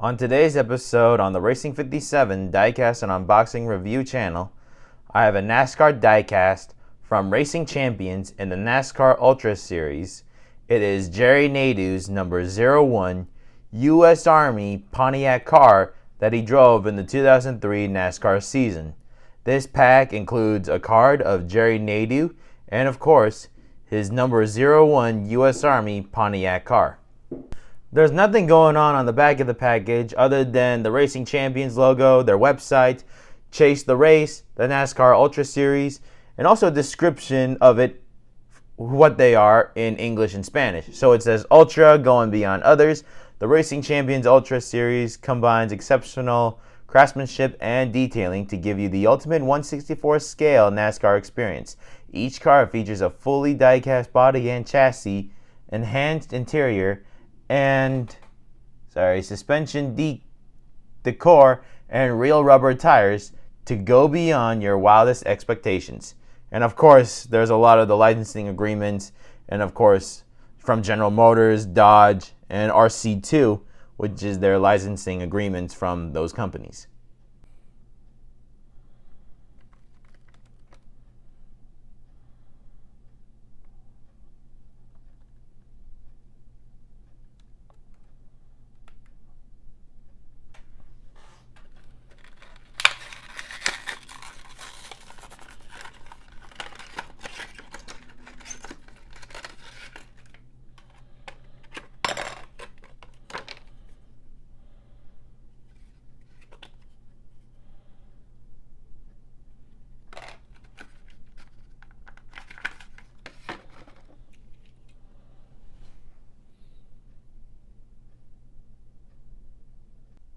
On today's episode on the Racing 57 Diecast and Unboxing Review channel, I have a NASCAR diecast from Racing Champions in the NASCAR Ultra Series. It is Jerry Nadeau's number 01 U.S. Army Pontiac car that he drove in the 2003 NASCAR season. This pack includes a card of Jerry Nadeau and, of course, his number 01 U.S. Army Pontiac car. There's nothing going on the back of the package other than the Racing Champions logo, their website, Chase the Race, the NASCAR Ultra Series, and also a description of it, what they are in English and Spanish. So it says Ultra, going beyond others. The Racing Champions Ultra Series combines exceptional craftsmanship and detailing to give you the ultimate 1/64 scale NASCAR experience. Each car features a fully die-cast body and chassis, enhanced interior, and suspension decor and real rubber tires to go beyond your wildest expectations. And of course, there's a lot of the licensing agreements, and of course, from General Motors, Dodge, and RC2, which is their licensing agreements from those companies.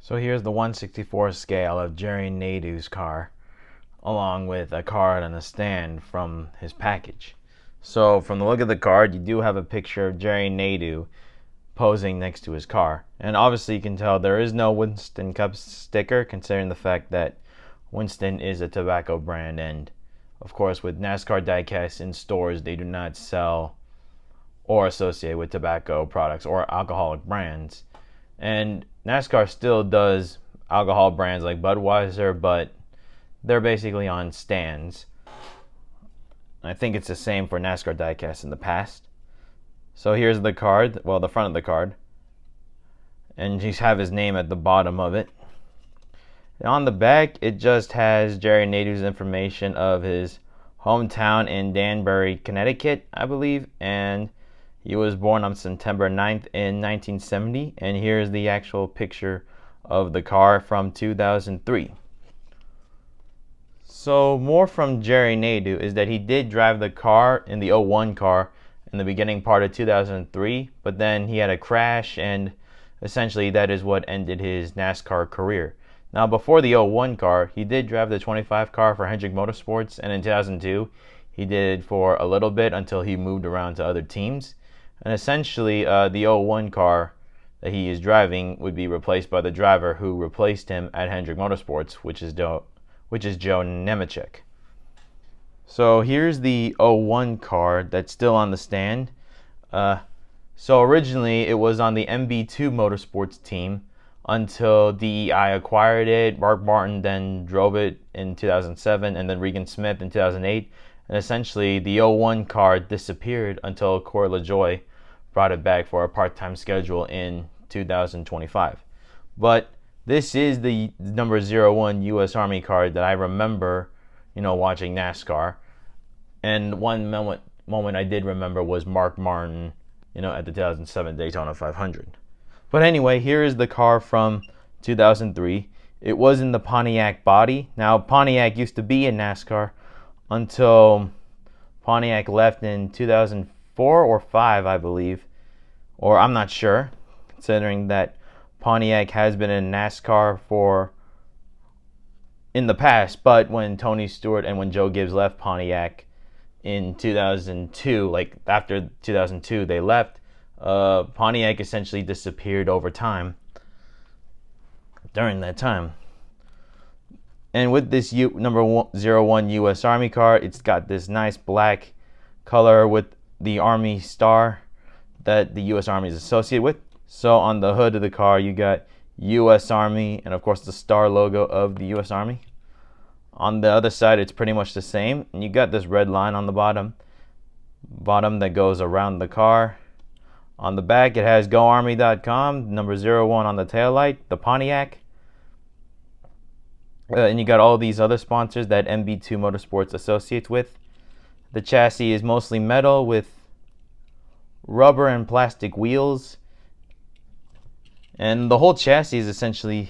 So here's the 1/64 scale of Jerry Nadeau's car, along with a card and a stand from his package. So from the look of the card, you do have a picture of Jerry Nadeau posing next to his car. And obviously you can tell there is no Winston Cup sticker, considering the fact that Winston is a tobacco brand, and of course with NASCAR diecasts in stores, they do not sell or associate with tobacco products or alcoholic brands. And NASCAR still does alcohol brands like Budweiser, but they're basically on stands. I think it's the same for NASCAR diecasts in the past. So here's the card, well, the front of the card, and you have his name at the bottom of it. And on the back, it just has Jerry Nadeau's information of his hometown in Danbury, Connecticut, I believe, and he was born on September 9th in 1970, and here's the actual picture of the car from 2003. So more from Jerry Nadeau is that he did drive the car in the 01 car in the beginning part of 2003, but then he had a crash, and essentially that is what ended his NASCAR career. Now before the 01 car, he did drive the 25 car for Hendrick Motorsports, and in 2002 he did it for a little bit until he moved around to other teams. And essentially, the 01 car that he is driving would be replaced by the driver who replaced him at Hendrick Motorsports, which is Joe Nemechek. So here's the 01 car that's still on the stand. So originally, it was on the MB2 Motorsports team until DEI acquired it. Mark Martin then drove it in 2007, and then Regan Smith in 2008. And essentially, the 01 car disappeared until Corey LaJoie brought it back for a part-time schedule in 2025. But this is the number 01 U.S. Army card that I remember, watching NASCAR. And one moment I did remember was Mark Martin, at the 2007 Daytona 500. But anyway, here is the car from 2003. It was in the Pontiac body. Now, Pontiac used to be in NASCAR until Pontiac left in 2004 or 5, I believe, or I'm not sure, considering that Pontiac has been in NASCAR in the past. But when Tony Stewart and when Joe Gibbs left Pontiac in 2002, like after 2002 they left, Pontiac essentially disappeared over time during that time. And with this number 01 U.S. Army car, it's got this nice black color with the Army star that the U.S. Army is associated with. So on the hood of the car, you got U.S. Army, and of course the star logo of the U.S. Army. On the other side, it's pretty much the same, and you got this red line on the bottom that goes around the car. On the back, it has GoArmy.com, number 01 on the taillight, the Pontiac. And you got all these other sponsors that MB2 Motorsports associates with. The chassis is mostly metal with rubber and plastic wheels. And the whole chassis is essentially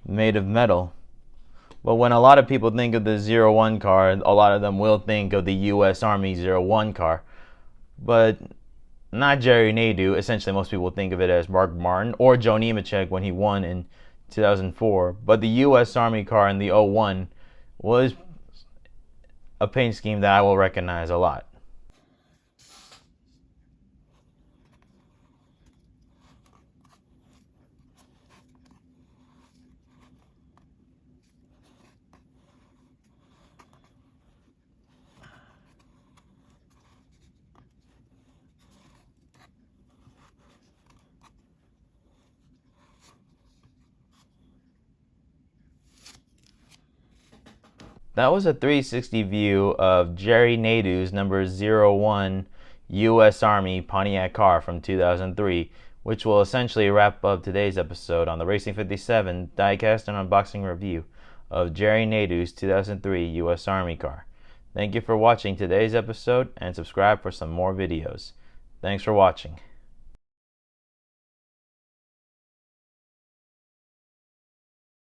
made of metal. But when a lot of people think of the 01 car, a lot of them will think of the U.S. Army 01 car. But not Jerry Nadeau. Essentially, most people think of it as Mark Martin or Joe Nemechek when he won in 2004. But the U.S. Army car in the 01 was a paint scheme that I will recognize a lot. That was a 360 view of Jerry Nadeau's number 01 U.S. Army Pontiac car from 2003, which will essentially wrap up today's episode on the Racing 57 diecast and unboxing review of Jerry Nadeau's 2003 U.S. Army car. Thank you for watching today's episode, and subscribe for some more videos. Thanks for watching.